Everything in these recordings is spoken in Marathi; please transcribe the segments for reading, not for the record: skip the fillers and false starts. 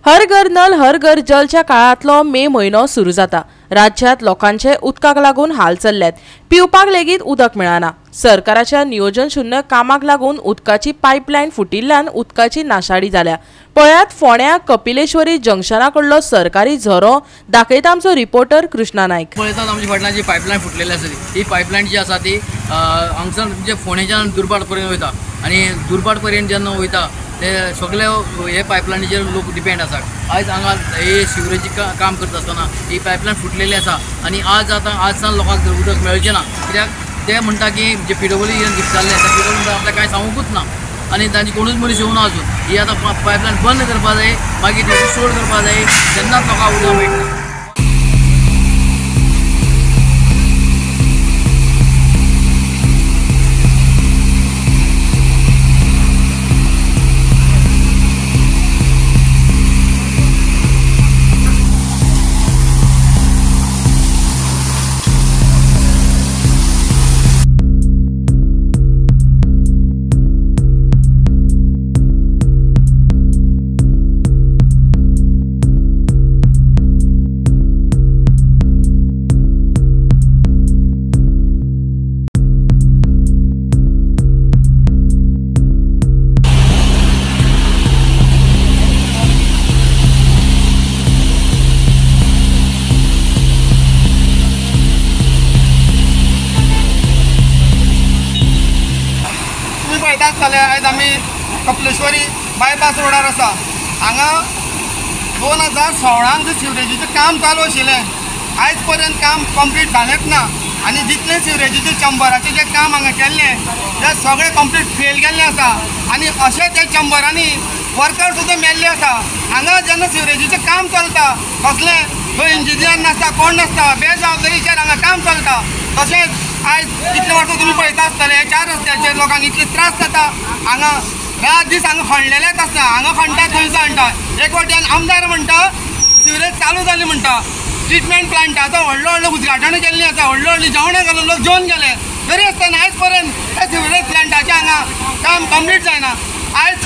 हर घर नल हर घर जलच्या काळातलो मे म्हयनो सुरू जाता। राज्यात लोकांचे उदकाक लागून हाल चल्ल्यात। पिवपाक लेगीत उदक मेळना। सरकाराच्या नियोजन शून्य कामाक लागून उदकाची पायपलायन फुटिल्ल्यान उदकाची नाशाडी जाल्या। पळयात फोंड्या कपिलेश्वरी जंक्शना कडलो सरकारी झरो दाखयता आमचो रिपोर्टर कृष्णा नायक। पळयतात आमची फाटल्यान जी पायपलायन फुटलेली आसा ही पायपलायन जी आसा ती हांगसर म्हणजे फोंडेच्यान दुर्बाट पर्यंत वयता आनी दुर्बाट पर्यंत जेन्ना वयता ते सगळे हे पायपलायनीचेर लोक डिपेंड आसात। आयज हांगा हे सिवरेजी काम करता आसतना ही पायपलायन फुटलेली आसा आनी आज सावन लोकांक उदक मेळचें ना। कित्याक ते म्हणटा की जे PWD गिफ्ट जाल्ले त्या PWD आपल्याक कांय सांगूंकूच ना आनी तांची कोणूच मनीस येवना अजून। ही आतां पायपलायन बंद करपा जाय, मागीर ती रिस्टोर करपा जाय, तेन्नाच लोकांक उदक मेळटलें। आयज आमी कपिलेश्वरी बायपास रोडार आसा। हांगा 2016 जे सिवरेजीचें काम चालू आशिल्लें, आयज पर्यंत काम कंप्लीट जालेंच ना आनी जितलें सिवरेजीचे चंबराचें जें काम हांगा केल्लें तें सगळें कंप्लीट फेल गेल्लें आसा आनी अशें त्या चंबरांनी वर्कर सुद्दां मेल्ले आसा। हांगा जेन्ना सिवरेजीचें काम चलता कसलें थंय इंजिनियर नासता, कोण नासता, बेजबाबदारीचेर हांगा काम चलता। तशेंच आयज इतले वर्सां तुमी पळयता आसतले ह्या 4 रस्त्याचेर लोकांक इतले त्रास जाता। हांगा रात दीस हांगा खणलेलेच आसता, हांगा खणटा थंयसर हाडटा। एक वाटेन आमदार म्हणटा सिवरेज चालू जाली म्हणटा, ट्रिटमेंट प्लांटाचो व्हडलो उद्घाटन केल्लें आसा, व्हडली जेवणां घालून लोक जेवन गेले, तरी आसतना आयज पर्यंत त्या सिवरेज प्लांटाचें हांगा काम कंप्लीट जायना। आयज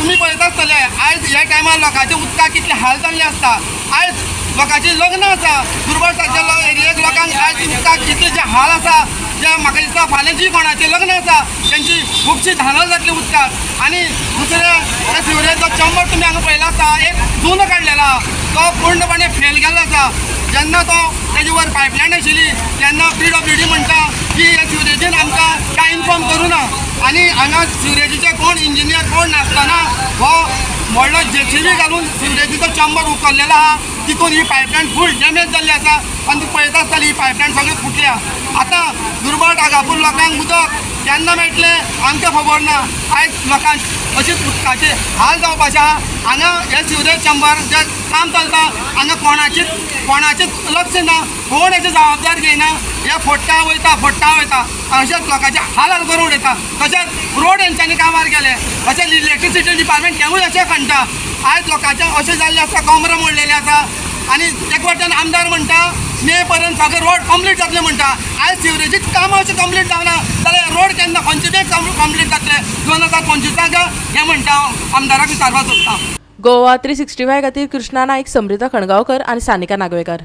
तुमी पळयता आसतले आयज ह्या टायमार लोकांचे उदकाक कितले हाल जाल्ले आसता। आयज लोकांची लग्न आसा, दुर्बळसाच्या एरियेक लोकांक आयज उदकाक कितले जे हाल आसा, जे म्हाका दिसता फाल्यां जी कोणाचें लग्न आसा तेंची खुबशी धानल जातली उदकाक। आनी दुसरें त्या सिवरेजचो चंबर तुमी हांगा पळयला आसा, एक जून काडलेला तो पूर्णपणे फेल गेल्लो आसा। जेन्ना तो तेजे वर पायपलायन आशिल्ली तेन्ना PWD म्हणटा की ह्या सिवरेजीन आमकां कांय इन्फॉर्म करूं ना आनी हांगा सिवरेजीचे कोण इंजिनियर कोण नासतना हो व्हडलो JCB घालून सिवरेजीचो चंबर उखल्लेलो आहा, तितून ही पायपलायन फूल डॅमेज जाल्ली आसा आनी तूं पळयता आसतली ही पायपलायन सगळी फुटल्या। आतां दुर्बळ आगापूर लोकांक उदक केन्ना मेळटलें आमकां खबर ना। आयज लोकांक अशीच उदकाचे हाल जावपाचे आहा। हांगा हे सिवरेज चंबर जे काम चलता हांगा कोणाचेच लक्ष ना, कोण हेची जबाबदारी घेयना। हे फोडटा वयता अशेंच लोकांचे हाल करून उडयता। तशेंच रोड हेंच्यांनी कामार गेले, तशेंच इलेक्ट्रिसिटी डिपार्टमेंट तेवूय अशें खणटा। आयज लोकांचें अशें जाल्लें आसा, कमरां मोडलेलीं आसा आनी एक वाटेन आमदार म्हणटा मे पर्यंत सगळे रोड कंप्लीट जातले म्हणटा। आयज सिवरेजीच कामां अशें कंप्लीट जावना जाल्यार रोड केन्ना खंयचे बेग कंप्लीट जातले 2025 हें म्हणटा आमदाराक विचारपाक सोदता। गोवा 365 खातीर कृष्णा नायक, समृता खणगांवकर आनी सानिका नागवेकर।